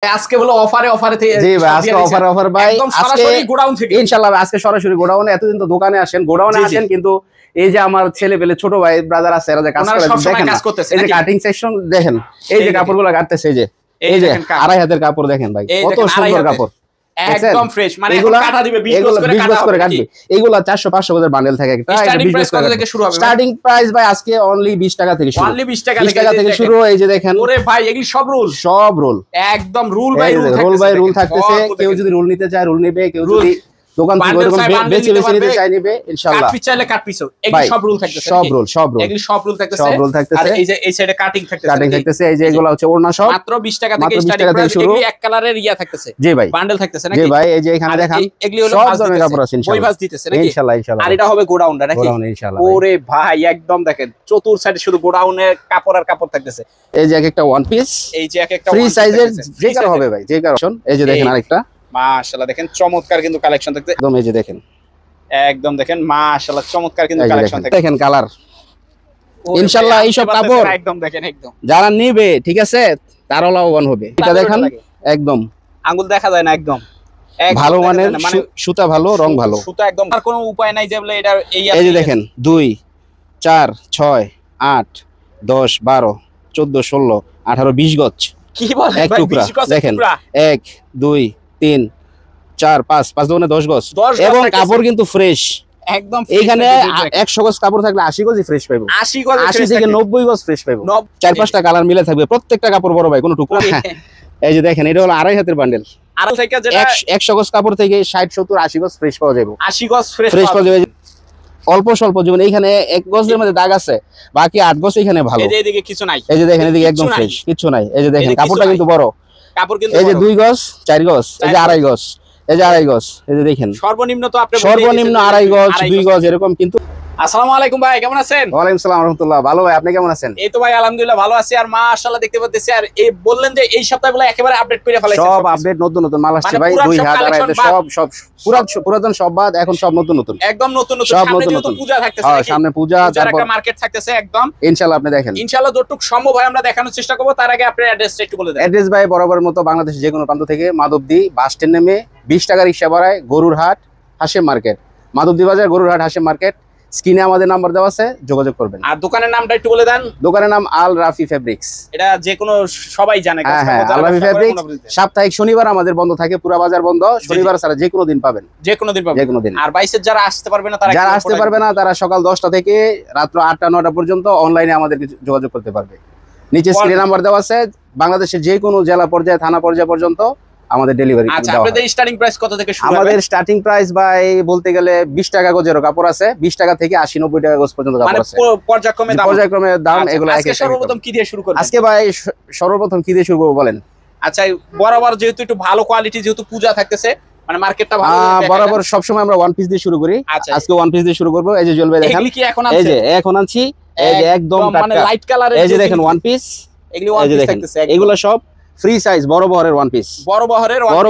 আজকে হলো অফারে থেকে জি ভাই আজকে অফার ভাই একদম সরাসরি গোডাউন থেকে ইনশাআল্লাহ আজকে সরাসরি গোডাউনে এতদিন তো দোকানে আসেন গোডাউনে আসেন কিন্তু এই যে আমার ছেলে পেলে ছোট ভাই ব্রাদার আছে এরা যে কাজ করে দেখেন এই যে কাটিং সেকশন দেখেন এই যে কাপড়গুলো কাটতেছে এই যে আড়াই হাতের কাপড় দেখেন ভাই কত সুন্দর কাপড় একদম ফ্রেশ মানে এখন কাটা দিবে 20 গজ করে কাটবে এগুলো 400 500 গজের বান্ডেল থাকে একটা এটা 20 গজ থেকে শুরু হবে স্টার্টিং প্রাইস ভাই আজকে অনলি 20 টাকা থেকে শুরু অনলি 20 টাকা থেকে শুরু এই যে দেখেন ওরে ভাই এগুলি সব রুল একদম রুল বাই রুল থাকতেছে কেউ যদি রুল নিতে চায় রুল নেবে কেউ যদি দোকান থেকে বেচে নিতে চাই নেবে ইনশাআল্লাহ কাট পিছাইলে কাট পিছো এগুলি সব রুল থাকতেছে সব রুল এগুলি সব রুল থাকতেছে আর এই যে এই সাইডে কাটিং থাকতেছে এই যে এগুলো হচ্ছে ওড়না সব মাত্র 20 টাকা থেকে স্টার্টিং প্রাইস এগুলি এক কালারের থাকতেছে জি ভাই বান্ডেল থাকতেছে নাকি জি ভাই এই যে এখানে দেখেন এগুলি হলো সব ধরনের কাপড় আছে ইনশাআল্লাহ ওই ভাঁজ দিতেছে নাকি ইনশাআল্লাহ আর এটা হবে গোডাউনটা নাকি গোডাউন ইনশাআল্লাহ ওরে ভাই একদম দেখেন চতুর সাইডে শুধু গোডাউনের কাপড় আর কাপড় থাকতেছে এই যে একটা ওয়ান পিস এই যে একটা ফ্রি সাইজের যে কারো হবে ভাই যে কারো এই যে দেখেন আরেকটা মাশাআল্লাহ দেখেন চমৎকার কিন্তু কালেকশন থাকতে একদম এই যে দেখেন একদম দেখেন মাশাআল্লাহ চমৎকার কিন্তু কালেকশন থাকে দেখেন কালার ইনশাআল্লাহ এই সব কাপড় একদম দেখেন একদম যারা নেবে ঠিক আছে তারাও লাভবান হবে এটা দেখেন একদম আঙ্গুল দেখা যায় না একদম ভালো মানের সুতা ভালো রং ভালো সুতা একদম আর কোনো উপায় নাই যে বলে এটা এই যে দেখেন 2 4 6 8 10 12 14 16 18 20 গজ কি বলেন এক টুকরা দেখেন 1 2 3 4 5 5 দোকানে 10 গজ এবং কাপড় কিন্তু ফ্রেশ একদম এইখানে 100 গজ কাপড় থাকলে 80 গজই ফ্রেশ পাইবো 80 থেকে 90 গজ ফ্রেশ পাইবো 4-5টা কালার মিলে থাকবে প্রত্যেকটা কাপড় বড় ভাই কোনো টুকরা না এই যে দেখেন এটা হলো আড়াই হাতের বান্ডেল আর থেকে যেটা 100 গজ কাপড় থেকে 60 70 80 গজ ফ্রেশ পাওয়া যাবে 80 গজ ফ্রেশ পাওয়া যাবে অল্প স্বল্প যেমন এইখানে 1 গজের মধ্যে দাগ আছে বাকি 8 গজ এখানে ভালো এই যে এদিকে কিছু নাই এই যে দেখেন এদিকে একদম ফ্রেশ কিছু নাই এই যে দেখেন কাপড়টা কিন্তু বড় কাপড় কিন্তু এই যে 2 গজ 4 গজ এই যে আড়াই গজ এই যে আড়াই গজ এই যে দেখেন সর্বনিম্ন তো আপনি সর্বনিম্ন আড়াই গজ 2 গজ এরকম কিন্তু আসসালামু আলাইকুম ভাই কেমন আছেন ওয়া আলাইকুম আসসালাম রাহমাতুল্লাহ ভালো ভাই আপনি কেমন আছেন এই তো ভাই আলহামদুলিল্লাহ ভালো আছি আর মাশাআল্লাহ দেখতে পাচ্ছি আর এই বললেন যে এই সপ্তাহে বলে একেবারে আপডেট করে ফেলাইছেন সব আপডেট নতুন নতুন মাল আসছে ভাই 2000 সব পুরাতন সব বাদ এখন সব নতুন নতুন একদম নতুন সামনে তো পূজা থাকতেছে হ্যাঁ সামনে পূজা তারপর একটা মার্কেট থাকতেছে একদম ইনশাআল্লাহ আপনি দেখেন ইনশাআল্লাহ যতটুকু সম্ভব হয় আমরা দেখানোর চেষ্টা করব তার আগে আপনার অ্যাড্রেসটা একটু বলে দেন অ্যাড্রেস ভাই বরাবরের মতো বাংলাদেশের যে কোনো প্রান্ত থেকে মাধবদী বাস স্ট্যান্ড নেমে 20 টাকা রিকশা ভাড়ায় গরুরহাট হাশেম মার্কেট মাধবদী বাজার গরুরহাট হাশেম মার্কেট স্ক্রিনে আমাদের নাম্বার দেওয়া আছে যোগাযোগ করবেন আর দোকানের নামটা একটু বলে দেন দোকানের নাম আল রাফি ফেব্রিক্স এটা যে কোনো সবাই জানে হ্যাঁ আল রাফি ফেব্রিক্স সাপ্তাহিক শনিবার আমাদের বন্ধ থাকে পুরো বাজার বন্ধ শনিবার ছাড়া যে কোনো দিন পাবেন যে কোনো দিন আর বাইসের যারা আসতে পারবে না তারা সকাল 10টা থেকে রাত 8টা 9টা পর্যন্ত অনলাইনে আমাদেরকে যোগাযোগ করতে পারবে নিচে স্ক্রিনে নাম্বার দেওয়া আছে বাংলাদেশের যে কোনো জেলা পর্যায়ে থানা পর্যায়ে পর্যন্ত আমাদের ডেলিভারি আচ্ছা আপনাদের স্টার্টিং প্রাইস কত থেকে শুরু আমাদের স্টার্টিং প্রাইস ভাই বলতে গেলে 20 টাকা গজের কাপড় আছে 20 টাকা থেকে 80 90 টাকা গজ পর্যন্ত কাপড় আছে মানে পর্যায়ক্রমে দাম এগুলো আজকে সর্বপ্রথম কি দিয়ে শুরু করব আজকে ভাই সর্বপ্রথম কি দিয়ে শুরু করব বলেন আচ্ছা বরাবর যেহেতু একটু ভালো কোয়ালিটি যেহেতু পূজা থাকতেছে মানে মার্কেটটা ভালো বরাবর সব সময় আমরা ওয়ান পিস দিয়ে শুরু করি আজকে ওয়ান পিস দিয়ে শুরু করব এই যে জুয়েল ভাই দেখেন এই যে এখন আনছি এই যে একদম মানে লাইট কালারের এই যে দেখেন ওয়ান পিস এগুলি ওয়ান পিস থাকতেছে এগুলো সব ফ্রি সাইজ বড় বহরের ওয়ান পিস বড়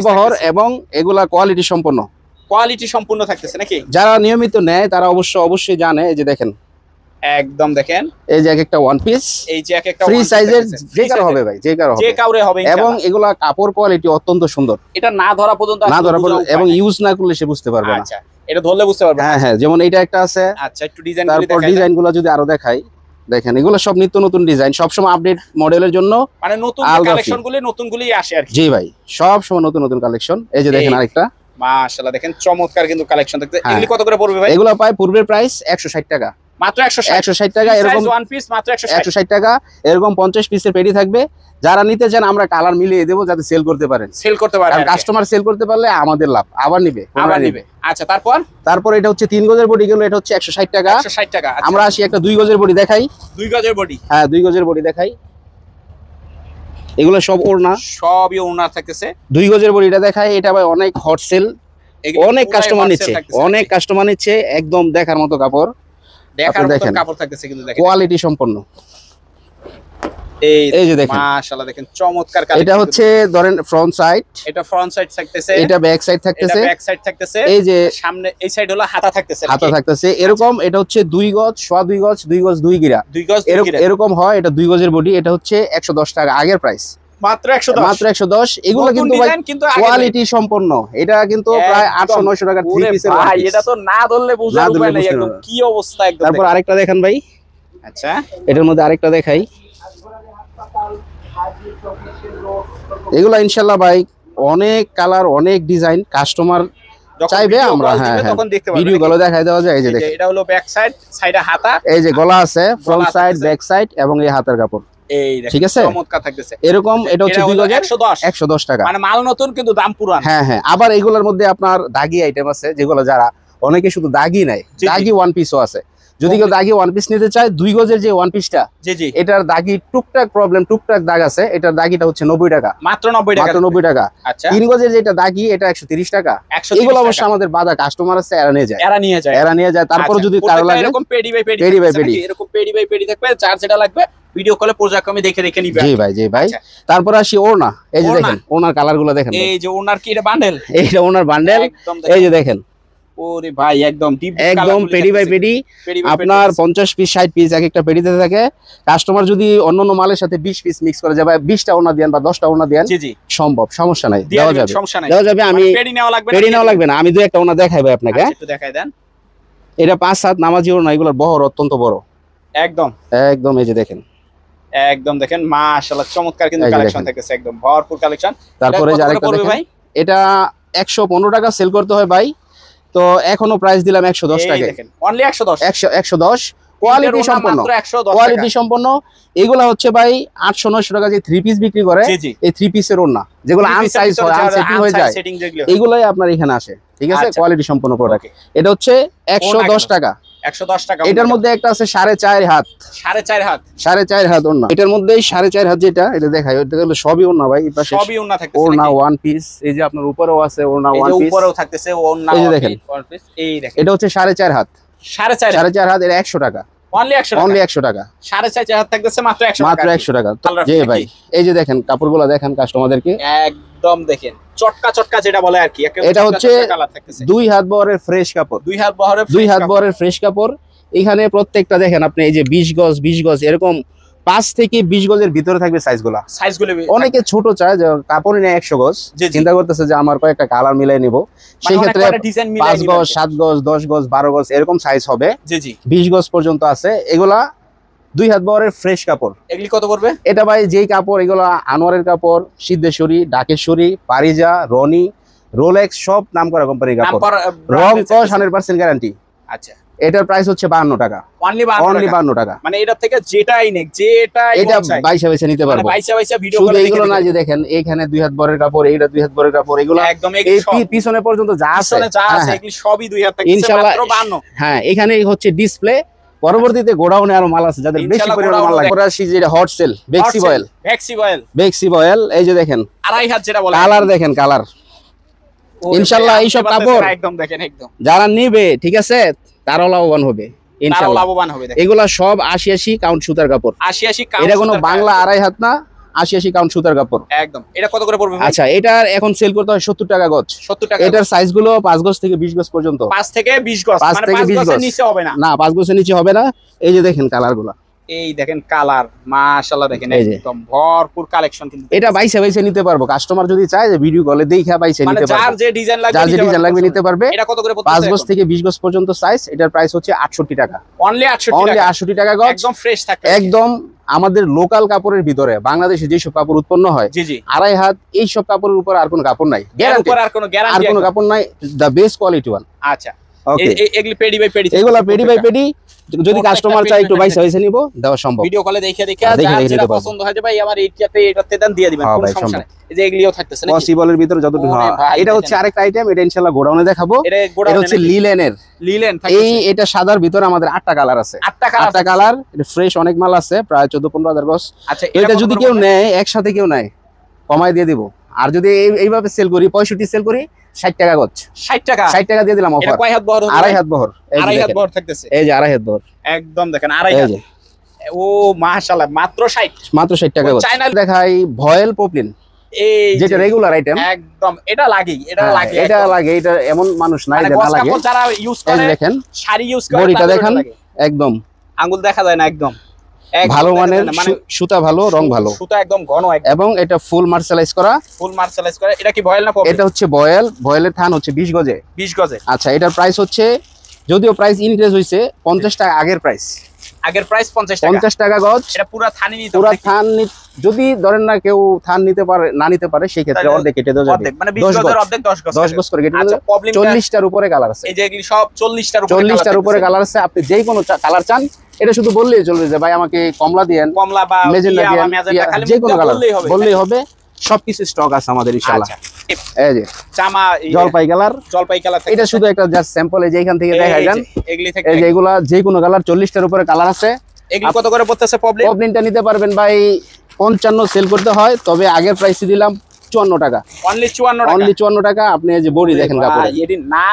বহর এবং এগুলা কোয়ালিটি সম্পূর্ণ থাকতেছে নাকি যারা নিয়মিত নেয় তারা অবশ্যই জানে এই যে দেখেন একদম দেখেন এই যে একটা ওয়ান পিস এই যে একটা ফ্রি সাইজের যে কারো হবে ভাই যে কাউরে হবে এবং এগুলা কাপড় কোয়ালিটি অত্যন্ত সুন্দর এটা না ধরা পর্যন্ত এবং ইউজ না করলে সে বুঝতে পারবে না আচ্ছা এটা ধরলে বুঝতে পারবে হ্যাঁ যেমন এটা একটা আছে আচ্ছা একটু ডিজাইন তারপর ডিজাইনগুলো যদি আরো দেখাই দেখেন এগুলো সব নিত্য নতুন ডিজাইন সব সময় আপডেট মডেলের জন্য মানে নতুন কালেকশনগুলি আসে আর কি জি ভাই সব সময় নতুন কালেকশন এই যে দেখেন আরেকটা মাশাআল্লাহ দেখেন চমৎকার কিন্তু কালেকশন দেখতে এগুলি কত করে পড়বে ভাই এগুলো পায় পূর্বের প্রাইস 160 টাকা মাত্র 160 টাকা এরকম ওয়ান পিস মাত্র 160 টাকা এরকম 50 পিসের পেডি থাকবে যারা নিতে চান আমরা কালার মিলিয়ে দেব যাতে সেল করতে পারেন কাস্টমার সেল করতে পারলে আমাদের লাভ আবার নিবে আচ্ছা তারপর এটা হচ্ছে 3 গজের বডি গেল এটা হচ্ছে 160 টাকা আমরা আসি একটা 2 গজের বডি দেখাই 2 গজের বডি হ্যাঁ 2 গজের বডি দেখাই এগুলো সব ওড়না সবই ওড়না থাকতেছে 2 গজের বডিটা দেখাই এটা ভাই অনেক হট সেল অনেক কাস্টমার নিচ্ছে একদম দেখার মতো কাপড় থাকতেছে কিন্তু দেখেন কোয়ালিটি সম্পন্ন এই যে দেখেন মাশাআল্লাহ দেখেন চমৎকার কালেকশন এটা হচ্ছে ধরেন ফ্রন্ট সাইড থাকতেছে এটা ব্যাক সাইড থাকতেছে এই যে সামনে এই সাইড হলো হাতা থাকতেছে এরকম এটা হচ্ছে 2 গজ 2 গজ 2 গজ 2 গিরা এরকম হয় এটা 2 গজের বডি এটা হচ্ছে 110 টাকা আগের প্রাইস মাত্র 110 মাত্র 110 এগুলো কিন্তু ভাই কোয়ালিটি সম্পন্ন এটা কিন্তু প্রায় 800 900 টাকা থ্রি পিসের ভাই এটা তো না ধরলে বোঝার উপায় নাই একদম কি অবস্থা একদম তারপর আরেকটা দেখেন ভাই আচ্ছা এটার মধ্যে আরেকটা দেখাই এগুলা ইনশাআল্লাহ ভাই অনেক কালার অনেক ডিজাইন কাস্টমার চাইবে আমরা হ্যাঁ ভিডিও গুলো দেখাই দেওয়া যায় এই যে দেখেন এটা হলো ব্যাক সাইড সাইডে হাতা এই যে গলা আছে ফ্রন্ট সাইড ব্যাক সাইড এবং এই হাতের কাপড় এই দেখেন ঠিক আছে চমৎকার থাকতেছে এরকম এটা হচ্ছে 110 টাকা মানে মাল নতুন কিন্তু দাম পুরান হ্যাঁ হ্যাঁ আবার এগুলোর মধ্যে আপনার দাগি আইটেম আছে যেগুলো যারা অনেকে শুধু দাগি নাই দাগি ওয়ান পিসও আছে যদি কেউ দাগি ওয়ান পিস নিতে চায় 2 গজের যে ওয়ান পিসটা জি জি এটার দাগি টুকটাক প্রবলেম টুকটাক দাগ আছে এটার দাগিটা হচ্ছে 90 টাকা মাত্র 90 টাকা আচ্ছা 3 গজের যেটা দাগি এটা 130 টাকা এগুলো অবশ্য আমাদের বাজার কাস্টমার আছে এরা নিয়ে যায় তারপর যদি কারো লাগে এরকম পেডি বাই পেডি এরকম পেডি বাই পেডি থাকবে চার যেটা লাগবে ভিডিও কলে পর্যায়ক্রমে দেখে নিবে জি ভাই তারপর আসি ওড়না এই যে দেখেন ওড়নার কালারগুলো দেখেন এই যে ওড়নার কি এটা বান্ডেল এইটা ওড়নার বান্ডেল এই যে দেখেন ওরে ভাই একদম পেডি বাই পেডি আপনার 50 পিস 60 পিস এক একটা পেডিতে থাকে কাস্টমার যদি অন্যান্য মালের সাথে 20 পিস মিক্স করে যায় 20টা ওড়না দেন বা 10টা ওড়না দেন জি সম্ভব সমস্যা নাই দেওয়া যাবে আমি পেডি নেওয়া লাগবে না আমি দুই একটা ওড়না দেখাই ভাই আপনাকে একটু দেখাই দেন এটা 5-7 নামাজি ওড়না এগুলোর বহর অত্যন্ত বড় একদম এই যে দেখেন একদম দেখেন মাশাআল্লাহ চমৎকার কিন্তু কালেকশন থাকতেছে একদম ভরপুর কালেকশন তারপরে যে আরেকটা দেখেন ভাই এটা 115 টাকা সেল করতে হয় ভাই তো এখনো প্রাইস দিলাম 110 টাকা দেখেন অনলি 110 কোয়ালিটি সম্পন্ন এগুলা হচ্ছে ভাই 800 900 টাকা যে 3 পিস বিক্রি করে এই 3 পিসের ওড়না যেগুলো আনসাইজ হয় আনসেটিং হয়ে যায় এগুলাই আপনার এখানে আসে ঠিক আছে কোয়ালিটি সম্পন্ন প্রোডাক্ট এটা হচ্ছে 110 টাকা 110 টাকা এটার মধ্যে একটা আছে 4.5 হাত 4.5 হাত ওড়না এটার মধ্যে 4.5 হাত যেটা এটা দেখাই এটা হলো সবই ওড়না ভাই এই পাশে সবই ওড়না থাকতেছে ওড়না ওয়ান পিস এই যে আপনার উপরেও আছে ওড়না ওয়ান পিস উপরেও থাকতেছে ওড়না এই যে দেখেন এই দেখেন এটা হচ্ছে 4.5 হাত 4.5 হাত এটা 100 টাকা অনলি 100 টাকা 4.5 হাত থাকতেছে মাত্র 100 টাকা জি ভাই এই যে দেখেন কাপড়গুলো দেখেন কাস্টমারদেরকে একদম দেখেন চটকা যেটা বলে আর কি এটা হচ্ছে 2 হাত বহরের ফ্রেশ কাপড় 2 হাত বহরের ফ্রেশ কাপড় এখানে প্রত্যেকটা দেখেন আপনি এই যে 20 গজ এরকম 5 থেকে 20 গজের ভিতরে থাকবে সাইজগুলো অনেকে ছোট চায় যে কাপড় নেয় 100 গজ চিন্তা করতেছে যে আমার কয়েকটা কালার মিলাই নিব সেই ক্ষেত্রে 5 গজ 7 গজ 10 গজ 12 গজ এরকম সাইজ হবে 20 গজ পর্যন্ত আছে এগুলা 2 হাত বহরের ফ্রেশ কাপড় এগুলি কত পড়বে এটা ভাই যেই কাপড় এগুলা আনোয়ারের কাপড় সিদ্ধেশ্বরী ঢাকেশ্বরী পারিজা রনি রোলেক্স সব নামকরা কোম্পানির কাপড় রং কস 100% গ্যারান্টি আচ্ছা এটার প্রাইস হচ্ছে 52 টাকা অনলি 52 টাকা মানে এটা থেকে যেটাই নেক এটা 22 বেছে নিতে পারবো 22 ভিডিও করে এগুলো না যে দেখেন এখানে 2 হাত বরের কাপড় এইটা 2 হাত বরের কাপড় এগুলো একদম এই পিছনে পর্যন্ত যা আছে এগুলি সবই 2 হাত থেকে মাত্র 52 হ্যাঁ এখানে হচ্ছে ডিসপ্লে পরবর্তীতে গোডাউনে আরো মাল আছে যাদের বেশি পরিমাণে মাল লাগে পরাশি যেটা হট সেল বেক্সি বয়েল এই যে দেখেন 2.5 হাত যেটা বলে কালার দেখেন কালার ইনশাআল্লাহ এই সব কাপড় একদম দেখেন একদম যারা নেবে ঠিক আছে তারাও লাভবান হবে ইনশাআল্লাহ এগুলা সব 80 কাউন্ট সুতার কাপড় 80 কাউন্ট এটা কোনো বাংলা 2.5 হাত না 80 কাউন্ট সুতার কাপড় একদম এটা কত করে পড়বে ভাই আচ্ছা এটার এখন সেল করতে হয় 70 টাকা গজ 70 টাকা এটার সাইজ গুলো 5 গজ থেকে 20 গজ পর্যন্ত 5 থেকে 20 গজ মানে 5 গজের নিচে হবে না না 5 গজের নিচে হবে না এই যে দেখেন কালারগুলো এই দেখেন কালার মাশাআল্লাহ দেখেন একদম ভরপুর কালেকশন কিন্তু এটা বাইসে নিতে পারবো কাস্টমার যদি চায় যে ভিডিও কলে দেখা বাইসে নিতে পারবে যার যে ডিজাইন লাগবে নিতে পারবে এটা কত করে পড়ছে 5 গজ থেকে 20 গজ পর্যন্ত সাইজ এটার প্রাইস হচ্ছে 68 টাকা অনলি 68 টাকা গজ একদম ফ্রেশ থাকবে একদম আমাদের লোকাল কাপড়ের ভিতরে বাংলাদেশে যে সব কাপড় উৎপন্ন হয় জি 2.5 হাত এই সব কাপড়ের উপর আর কোনো কাপড় নাই গ্যারান্টি আর কোনো কাপড় নাই দা বেস্ট কোয়ালিটি ওয়ান আচ্ছা এগুলি পেডি বাই পেডি এগুলা পেডি বাই পেডি যদি কাস্টমার চাই একটু বাইসে নিব দেওয়া সম্ভব ভিডিও কলে দেখে যেটা পছন্দ হয় যে ভাই আমার এটাতে দেন দিয়ে দিবেন কোনো সমস্যা নাই এই যে এগুলিও থাকতেছে নাকি পসিবলের ভিতরে যতটুকু এটা হচ্ছে আরেকটা আইটেম এটা ইনশাআল্লাহ গোডাউনে দেখাবো এটা হচ্ছে লিলেন থাকতেছে এটা সাদার ভিতরে আমাদের 8টা কালার আছে 8টা কালার এটা ফ্রেশ অনেক মাল আছে প্রায় 14-15 হাজার গজ আচ্ছা এটা যদি কেউ নেয় একসাথে কেউ নেয় কমাই দিয়ে দিব আর যদি এইভাবে সেল করি 65 সেল করি 60 টাকা গজ 60 টাকা দিয়ে দিলাম অফার এটা কয় হাত বহর 2.5 হাত বহর 2.5 হাত বহর থাকতেছে এই যে 2.5 হাত বহর একদম দেখেন 2.5 হাত ও মাশাআল্লাহ মাত্র 60 টাকা গজ দেখাই ভয়েল পপলিন এই যেটা রেগুলার আইটেম একদম এটা লাগে এটা এমন মানুষ নাই যে না লাগে যারা ইউজ করে দেখেন শাড়ি ইউজ করে বডিটা দেখেন একদম আঙ্গুল দেখা যায় না একদম ভালো মানের সুতা, ভালো রং ভালো, সুতা একদম ঘন এবং এটা ফুল মার্শালাইজ করা। এটা কি ভয়েল না পপলিন? এটা হচ্ছে ভয়েল। ভয়েলের থান হচ্ছে 20 গজে। 20 গজে। আচ্ছা, এটার প্রাইস হচ্ছে, যদিও প্রাইস ইনক্রিজ হইছে, 50 টাকা আগের প্রাইস। 50 টাকা গজ। এটা পুরো থানই নিতে পুরো থান যদি ধরেন না কেউ থান নিতে পারে, না নিতে পারে, সেই ক্ষেত্রে অর্ধেক কেটে দেওয়া যাবে। মানে 20 গজের অর্ধেক 10 গজ করে কেটে দেওয়া যাবে। 40টার উপরে কালার আছে। এই যে এগুলি সব 40টার উপরে কালার আছে। আপনি যেই কোনো কালার চান, এটা শুধু বললেই চলবে যে ভাই আমাকে কমলা দিয়েন, কমলা বা মেজেন্টা দিয়েন, যে কোনো কালার বললেই হবে। সবকিছু স্টক আছে আমাদের ইনশাআল্লাহ। এই যে জামা জলপাই কালার। এটা শুধু একটা জাস্ট স্যাম্পল। এই যে এখান থেকে দেখা যান, এই যে এগুলা যে কোনো কালার, 40টার উপরে কালার আছে। এগুলো কত করে পড়তেছে পপলিন? পপলিনটা নিতে পারবেন ভাই 55 সেল করতে হয়, তবে আগের প্রাইসে দিলাম 54 টাকা। অনলি 54 টাকা। অনলি 54 টাকা। আপনি এই যে বডি দেখেন কাপড়,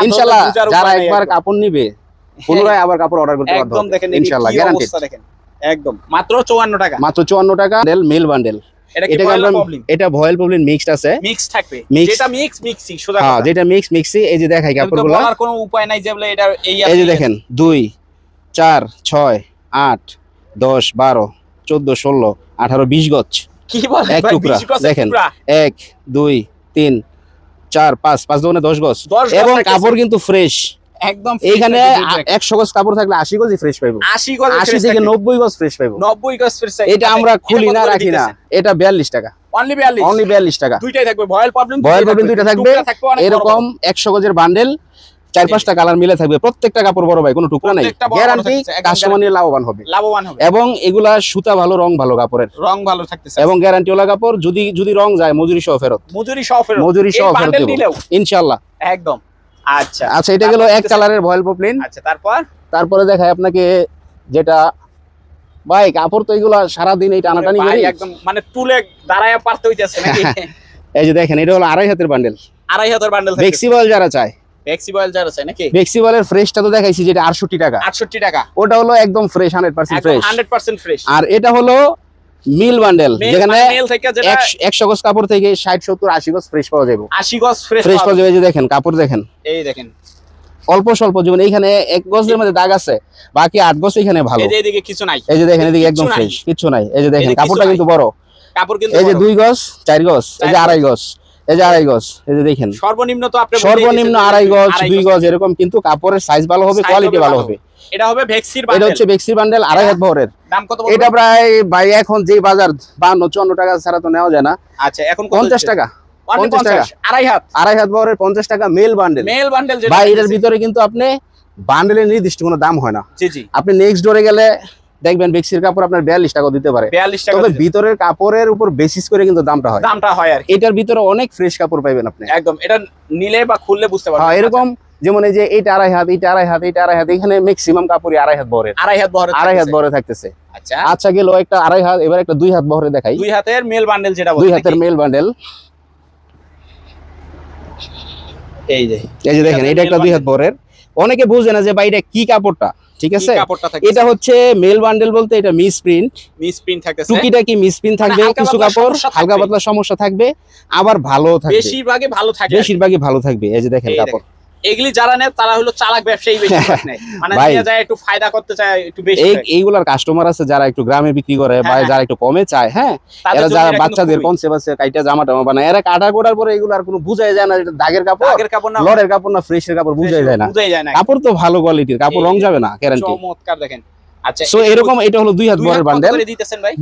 ইনশাআল্লাহ যারা একবার কাপড় নিবে পুনরায় আবার কাপড় অর্ডার করতে পারবে একদম। দেখেন ইনশাআল্লাহ, গ্যারান্টি। দেখেন একদম মাত্র 54 টাকা। মাত্র 54 টাকা। Male bundle. এটা ভয়েল পপলিন মিক্সড আছে। মিক্স থাকবে, যেটা মিক্সি সোজা। হ্যাঁ, যেটা মিক্সি। এই যে দেখাই কাপড়গুলো, বলার কোনো উপায় নাই যে বলে এটা এই যে দেখেন 2 4 6 8 10 12 14 16 18 20 গজ। কি বলেন এক ভাই? টুকরা দেখেন, 1 2 3 4 5 দোকানে 10 গজ। এবং কাপড় কিন্তু ফ্রেশ একদম। এইখানে 100 গজ কাপড় থাকলে 80 গজই ফ্রেশ পাইবো। 80 থেকে 90 গজ ফ্রেশ পাইবো। 90 গজ ফ্রেশ। এটা আমরা খুলি না, রাখি না। এটা 42 টাকা। অনলি 42 টাকা। দুইটাই থাকবে, ভয়েল পপলিন দুইটা থাকবে। এরকম 100 গজের বান্ডেল 4-5টা কালার মিলে থাকবে। প্রত্যেকটা কাপড় বড় ভাই, কোনো টুকরা নাই। গ্যারান্টি, কাস্টমার নিয়ে লাভবান হবে। এবং এগুলা সুতা ভালো, রং ভালো, কাপড়ের রং ভালো থাকতেছে, এবং গ্যারান্টি ওলা কাপড়। যদি রং যায় মজুরি সহ ফেরত। মজুরি সহ ফেরত দেব ইনশাআল্লাহ একদম। আচ্ছা, এটা গেল এক কালারের ভয়েল পপলিন। আচ্ছা, তারপরে দেখাই আপনাকে যেটা, ভাই কাপড় তো এগুলা সারাদিন এই টানাটানি করি একদম, মানে তুলে দাঁড়ায় পারতে হইতাছে নাকি? এই যে দেখেন, এটা হলো 2.5 হাতের বান্ডেল। 2.5 হাতের বান্ডেল। ফ্লেক্সিবল যারা চায়, নাকি? ফ্লেক্সিবলের ফ্রেশটা তো দেখাইছি, যেটা 68 টাকা। 68 টাকা। ওটা হলো একদম ফ্রেশ, 100% ফ্রেশ। 100% ফ্রেশ। আর এটা হলো মিল বান্ডেল, যেখানে মেল থেকে যেটা 100 গজ কাপড় থেকে 60 70 80 গজ ফ্রেশ পাওয়া যাবে। 80 গজ ফ্রেশ পাওয়া যাবে। এই যে দেখেন কাপড় দেখেন, এই দেখেন অল্প স্বল্প, যেমন এইখানে 1 গজের মধ্যে দাগ আছে, বাকি 8 গজ এখানে ভালো। এই যে এদিকে কিছু নাই। এই যে দেখেন, এদিকে একদম ফ্রেশ, কিছু নাই। এই যে দেখেন কাপড়টা কিন্তু বড় কাপড়, কিন্তু এই যে 2 গজ 4 গজ, এই যে 2.5 গজ, এই যে 2.5 গজ। এই যে দেখেন সর্বনিম্ন তো আপনি সর্বনিম্ন 2.5 গজ 2 গজ এরকম, কিন্তু কাপড়ের সাইজ ভালো হবে, কোয়ালিটি ভালো হবে। এটা হবে ভেক্সির বান্ডেল। এটা হচ্ছে ভেক্সির বান্ডেল 2.5 হাত বহরের। দাম কত বলবো? এটা প্রায় ভাই এখন যে বাজার 52 54 টাকা ছাড়া তো নেওয়া যায় না। আচ্ছা, এখন 50 টাকা। 50 টাকা 2.5 হাত বহরের 50 টাকা মেল বান্ডেল। যেটা ভাই এর ভিতরে কিন্তু আপনি বান্ডেলের নির্দিষ্ট কোনো দাম হয় না। জি। আপনি নেক্সট ডোরে গেলে দেখবেন ভেক্সির কাপড় আপনার 42 টাকা দিতে পারে। 42 টাকা। তবে ভিতরের কাপড়ের উপর বেসিস করে কিন্তু দামটা হয় আর এটার ভিতরে অনেক ফ্রেশ কাপড় পাবেন আপনি একদম। এটা নিলে বা খুললে বুঝতে পারবেন। হ্যাঁ, এরকম যেমন এই যে এইটা 2.5 হাত, এইটা 2.5 হাত, এইটা 2.5 হাত, এখানে ম্যাক্সিমাম কাপড়ই 2.5 হাত বহরের। 2.5 হাত বহরের থাকতেছে। আচ্ছা গেল একটা 2.5 হাত, এবার একটা 2 হাত বহরে দেখাই। 2 হাতের মেল বান্ডেল, যেটা 2 হাতের মেল বান্ডেল। এই যে দেখেন, এটা একটা 2 হাত বহরের। অনেকে বুঝে না যে ভাই এটা কি কাপড়টা, ঠিক আছে? এটা হচ্ছে মেল বান্ডেল বলতে, এটা মিস প্রিন্ট থাকতেছে। টুকিটা কি মিস প্রিন্ট থাকবে, কিছু কাপড় হালকা পাতলা সমস্যা থাকবে, আবার ভালো থাকবে, বেশিরভাগই ভালো থাকবে। এই যে দেখেন কাপড়, এগুলি যারা নেয় তারা হলো চালাক ব্যবসায়ী, বেশি নেয়, মানে নিয়ে যায় একটু ফায়দা করতে চায়, একটু বেশি। এইগুলার কাস্টমার আছে যারা একটু গ্রামে বিক্রি করে, বা যারা একটু কমে চায়। হ্যাঁ, এরা যারা বাচ্চাদের কনসেপ্ট আছে, কাইটা জামা টামা বানায়, এরা কাটা কোটার পরে এগুলো আর কোনো বুঝাই যায় না এটা দাগের কাপড় না, লরের কাপড় না, ফ্রেশের কাপড় বুঝাই যায় না। কাপড় তো ভালো কোয়ালিটির, কাপড় রং যাবে না, গ্যারান্টি। চমৎকার দেখেন। আচ্ছা, সো এরকম এটা হলো 2 হাত বড় বান্ডেল।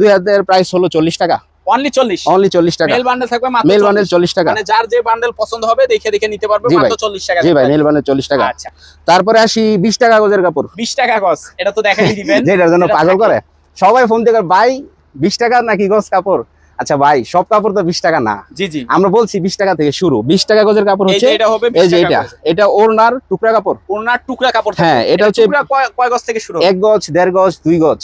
2 হাতের প্রাইস হলো 40 টাকা। অনলি 40 টাকা। মেল বান্ডেল থাকবে মাত্র 40 টাকা। মানে যার যে বান্ডেল পছন্দ হবে দেখে নিতে পারবে মাত্র 40 টাকা। জি ভাই, মেল বান্ডেল 40 টাকা। আচ্ছা, তারপরে আসি 20 টাকা গজের কাপড়। 20 টাকা গজ, এটা তো দেখাই দিবেন। যেটার জন্য পাগল করে সবাই ফোন দিয়ে, ভাই 20 টাকা নাকি গজ কাপড়? আচ্ছা ভাই, সব কাপড় তো 20 টাকা না। জি, আমরা বলছি 20 টাকা থেকে শুরু। 20 টাকা গজের কাপড় হচ্ছে এই যে এটা ওড়নার টুকরা কাপড়। হ্যাঁ, এটা হচ্ছে কয় গজ থেকে শুরু? 1 গজ 1.5 গজ 2 গজ।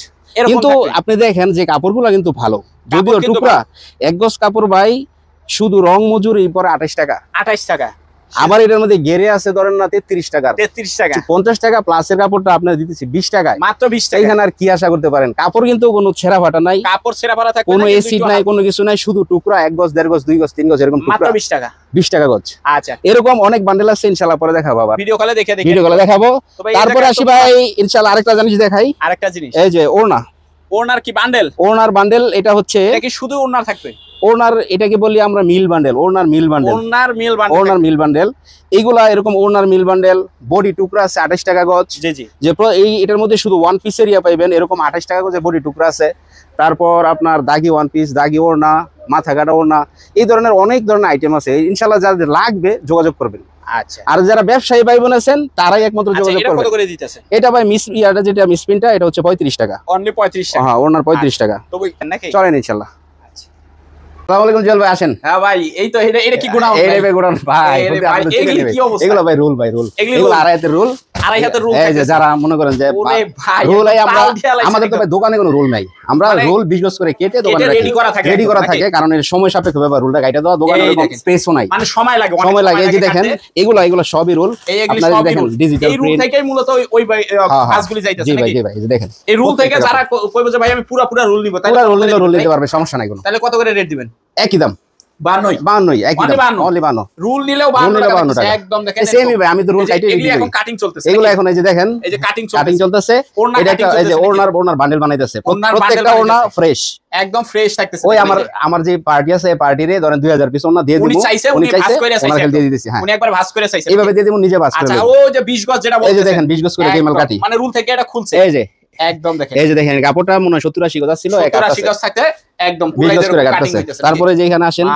কিন্তু আপনি দেখেন যে কাপড়গুলো কিন্তু ভালো, যদিও টুকরা। 1 গজ কাপড় ভাই শুধু রং মজুরি পরে 28 টাকা। 28 টাকা। আবার এটার মধ্যে গেরে আছে ধরেন না 33 টাকা। 33 টাকা। 50 টাকা প্লাসের কাপড়টা আপনার দিতেছি 20 টাকায়, মাত্র 20 টাকা। এখানে আর কি আশা করতে পারেন? কাপড় কিন্তু কোনো ছেঁড়া ফাটা নাই, কাপড় ছেঁড়া ফাটা থাকে কোনো এসিড নাই, কোনো কিছু নাই, শুধু টুকরা 1 গজ 1.5 গজ 2 গজ 3 গজ এরকম টুকরা। মাত্র 20 টাকা। 20 টাকা গজ। আচ্ছা, এরকম অনেক বান্ডেল আছে, ইনশাআল্লাহ পরে দেখাবো, আবার ভিডিও কলে দেখাবো। তারপরে আসি ভাই ইনশাআল্লাহ আরেকটা জিনিস দেখাই। আরেকটা জিনিস, এই যে ওড়না। ওনার কি বান্ডেল? ওনার বান্ডেল এটা হচ্ছে, এটা কি শুধু ওনার থাকবে? ওনার এটাকে বলি আমরা মিল বান্ডেল, ওনার মিল বান্ডেল, ওনার মিল বান্ডেল। এইগুলা এরকম ওনার মিল বান্ডেল, বডি টুকরা আছে 28 টাকা গজ। জি জি। যে এই এটার মধ্যে শুধু ওয়ান পিসের ইয়া পাইবেন, এরকম 28 টাকা গজে বডি টুকরা আছে। তারপর আপনার দাগি ওয়ান পিস, দাগি ওড়না, মাথা কাটা ওড়না, এই ধরনের অনেক ধরনের আইটেম আছে। ইনশাআল্লাহ যাদের লাগবে যোগাযোগ করবেন। আচ্ছা। আর যারা ব্যবসায়ী ভাই বোন আছেন তারাই একমাত্র যোগাযোগ করবেন। কত করে দিতেছে এটা ভাই ইয়াটা যেটা মিসপিনটা এটা হচ্ছে 35 টাকা। অনলি 35 টাকা? হ্যাঁ, ওনার 35 টাকা। তবে নাকি চলেন ইনশাআল্লাহ। আসসালামু আলাইকুম জুয়েল ভাই, আসেন। হ্যাঁ ভাই, এই তো এটা কি গোডাউন? এই ভাই গোডাউন ভাই, কি অবস্থা? এগুলো ভাই রুল, ভাই রুল, এগুলো আড়াই হাতের রুল। এই যে যারা মনে করেন যে রুল, আমরা আমাদের তো ভাই দোকানে কোনো রুল নাই, আমরা রুল 20 গজ করে কেটে দোকানে রেডি করা থাকে, কারণ এর সময় সাপেক্ষ ব্যাপার। রুলটা গাইটা দেওয়া দোকানে স্পেসও নাই, মানে সময় লাগে। এই যে দেখেন এগুলো সবই রুল। আপনারা দেখেন ডিজিটাল এই রুল থেকেই মূলত ওই কাজগুলি যাইতেছে নাকি? জি ভাই, জি ভাই, এই যে দেখেন এই রুল থেকে যারা কইবো যে ভাই আমি পুরো রুল নিব, তাহলে রুল নিতে পারবে, সমস্যা নাই কোনো। তাহলে কত করে রেট দিবেন? একই দাম, 52 একই দাম, অনলি 52। রুল নিলেও 52 টাকা একদম। দেখেন সেমই ভাই, আমি তো রুল কাইটে দিই। এখন কাটিং চলতেছে, এগুলো এখন এই যে দেখেন, এই যে কাটিং চলতেছে। এটা একটা এই যে ওনার বান্ডেল বানাইতেছে, প্রত্যেকটা ওনা ফ্রেশ, একদম ফ্রেশ থাকতেছে। ওই আমার যে পার্টি আছে, পার্টিরে ধরেন 2000 পিস ওনা দিয়ে দিব। উনি চাইছে ভাঁজ করে চাইছে, দিয়ে দিতেছি। হ্যাঁ, উনি একবার ভাঁজ করে চাইছে, এইভাবে দিয়ে দিব, নিজে ভাঁজ করে। আচ্ছা, ও যে 20 গজ যেটা বলছেন, এই যে দেখেন 20 গজ করে কেমন কাটি, মানে রুল থেকে এটা খুলছে। এই যে একদম দেখেন, এই যে দেখেন কাপড়টা মনে হয় 70-80 গজ ছিল, 70-80 গজ থাকতে একদম পুরাই কাটিং হইতেছে। তারপরে যে এখানে আসেন,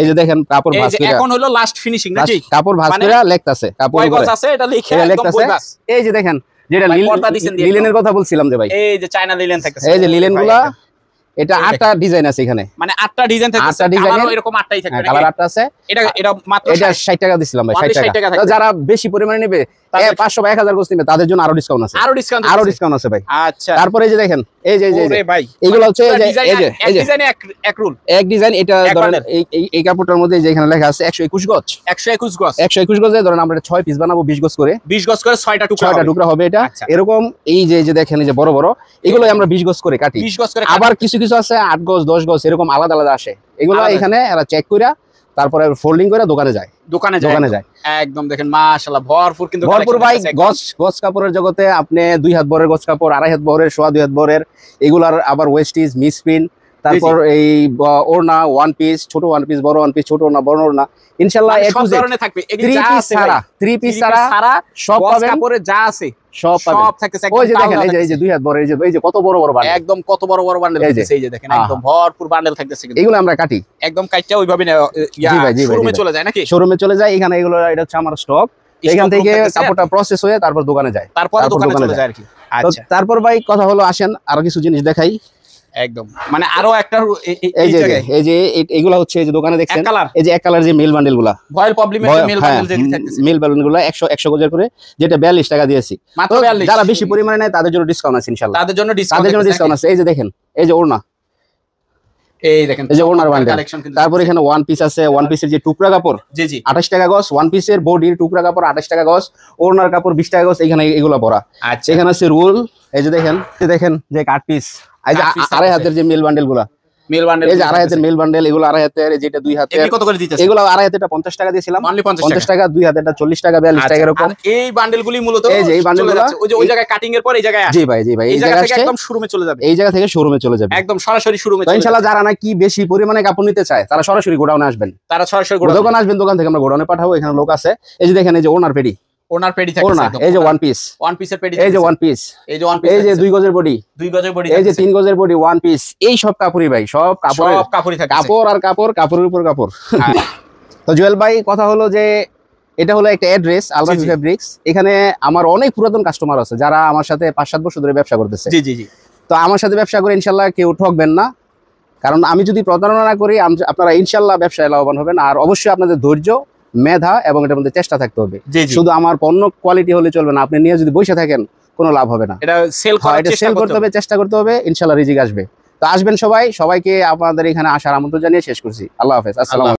এই যে দেখেন কাপড় ভাঁজ করে, এখন হলো লাস্ট ফিনিশিং নাকি? কাপড় ভাঁজ করে লেখতাছে, কাপড় গজ আছে এটা লিখে একদম বই ভাঁজ। এই যে দেখেন যেটা লিলেনের কথা বলছিলাম যে ভাই, এই যে চায়না লিলেন থাকতেছে, এই যে লিলেনগুলা, এটা 8টা ডিজাইন আছে এখানে, মানে 8টা ডিজাইন থাকতেছে, কালার এরকম 8টাই থাকবে, কালার 8টা আছে। এটা মাত্র এটা 60 টাকা দিছিলাম ভাই, 60 টাকা। যারা বেশি পরিমাণে নেবে, 500 বা 1000 গজ নেবে, তাদের জন্য আরো ডিসকাউন্ট আছে, আরো ডিসকাউন্ট আছে ভাই। আচ্ছা, তারপরে এই যে দেখেন, এই যে ভাই এগুলো হচ্ছে এই যে এক ডিজাইনে এক রুল, এক ডিজাইন। এটা ধরেন এই কাপড়টার মধ্যে যে এখানে লেখা আছে 121 গজ, 121 গজে ধরেন আমরা 6 পিস বানাবো, 20 গজ করে 6টা টুকরা হবে এটা। এরকম এই যে দেখেন এই যে বড় বড়, এগুলো আমরা 20 গজ করে কাটি। আবার কিছু আছে 8 গজ 10 গজ এরকম আলাদা আলাদা আসে, এগুলো এখানে এরা চেক কইরা তারপরে ফোল্ডিং করে দোকানে যায়। একদম দেখেন মাশাআল্লাহ ভরপুর, কিন্তু ভরপুর ভাই। গজ কাপড়ের জগতে আপনি 2 হাত বরের গজ কাপড়, 2.5 হাত বরের, 2.5 হাত বরের, এগুলার আবার ওয়েস্টিজ, মিসপ্রিন্ট, তারপর এই ওড়না, ওয়ান পিস, ছোট ওয়ান পিস, বড় ওয়ান পিস, ছোট ওড়না, বড় ওড়না, ইনশাআল্লাহ সব ধরনের থাকবে। এগুলি যা আছে ভাই, 3 পিস ছাড়া সব পাবেন, কাপড়ে যা আছে সব থাকতেছে। ওই যে দেখেন এই যে 2 হাত বড়, এই যে কত বড় বড় বান্ডেল, একদম কত বড় বড় বান্ডেল থাকতেছে। এই যে দেখেন একদম ভরপুর বান্ডেল থাকতেছে, এগুলো আমরা কাটি একদম কাটটা ওইভাবে শোরুমে চলে যায় নাকি? শোরুমে চলে যায়, এখানে এগুলো এটা হচ্ছে আমার স্টক, এখান থেকে কাপড়টা প্রসেস হয়ে তারপর দোকানে যায়, তারপর দোকানে চলে যায় আর কি। আচ্ছা, তারপর ভাই কথা হলো, আসেন আরো কিছু জিনিস দেখাই। একদম মানে আরো একটা এই যে এগুলা হচ্ছে এই যে দোকানে দেখছেন, এই যে এক কালার যে মেল বান্ডেল গুলা, ভয়েল প্রবলেমের মেল বান্ডেল যেটি থাকতেছে, মেল বান্ডেল গুলা 100 গজের করে, যেটা 42 টাকা দিয়েছি মাত্র 42। যারা বেশি পরিমাণে নেয় তাদের জন্য ডিসকাউন্ট আছে ইনশাআল্লাহ, তাদের জন্য ডিসকাউন্ট আছে। এই যে দেখেন এই যে ওড়না, এই দেখেন এই যে ওড়নার বান্ডেল। তারপর এখানে ওয়ান পিস আছে, ওয়ান পিসের যে টুকরা কাপড়, জি জি 28 টাকা গজ, ওয়ান পিসের বডির টুকরা কাপড় 28 টাকা গজ, ওড়নার কাপড় 20 টাকা গজ, এখানে এগুলা পরা। আচ্ছা, এখানে আছে রুল, এই যে দেখেন যে কাট পিস, এই যে 2.5 হাতের যে মেল বান্ডেল গুলা, এই যে 2.5 হাতের মেল বান্ডেল, এগুলো 2.5 হাতের, যেটা 2 হাতের, কত করে দিতেছে? এগুলো 2.5 হাতেরটা 50 টাকা দিয়েছিলাম, অনলি 50 টাকা, 2 হাতেরটা 40 টাকা, 42 টাকা এরকম। এই বান্ডেলগুলি মূলত এই যে এই বান্ডেলগুলো ওই জায়গায় কাটিং এর পর এই জায়গায়, জি ভাই এই জায়গা থেকে একদম শোরুমে চলে যাবে, এই জায়গা থেকে শোরুমে চলে যাবে, একদম সরাসরি শোরুমে চলে যাবে। ইনশাআল্লাহ যারা নাকি বেশি পরিমাণে কাপড় নিতে চায় তারা সরাসরি গোডাউনে আসবেন, তারা সরাসরি দোকানে আসবেন, দোকান থেকে আমরা গোডাউনে পাঠাবো, এখানে লোক আছে। এই যে দেখেন এই যে ওনার পেডি থাকতেছে, এই যে ওয়ান পিসের পেডি, এই যে ওয়ান পিস, এই যে 2 গজের বডি, এই যে 3 গজের বডি, ওয়ান পিস, এই সব কাপড়ই ভাই, সব কাপড়ই থাকে, কাপড় আর কাপড়, কাপড়ের উপর কাপড়। তো জুয়েল ভাই কথা হলো যে এটা হলো একটা অ্যাড্রেস আলবাসি ফেব্রিক্স। এখানে আমার অনেক পুরাতন কাস্টমার আছে যারা আমার সাথে 5-7 বছর ধরে ব্যবসা করতেছে। জি জি জি। তো আমার সাথে ব্যবসা করে ইনশাআল্লাহ কেউ ঠকবেন না, কারণ আমি যদি প্রতারণা না করি আপনারা ইনশাআল্লাহ ব্যবসায় লাভবান হবেন। আর অবশ্যই আপনাদের ধৈর্য, মেধা এবং এটার মধ্যে চেষ্টা থাকতে হবে। শুধু আমার পণ্য কোয়ালিটি হলে চলবে না, আপনি নিয়ে যদি বসে থাকেন কোনো লাভ হবে না। এটা সেল করতে হবে, চেষ্টা করতে হবে, ইনশাআল্লাহ রিজিক আসবে। তো আসবেন সবাইকে আপনাদের এখানে আসার আমন্ত্রণ জানিয়ে শেষ করছি। আল্লাহ হাফেজ, আসসালাম।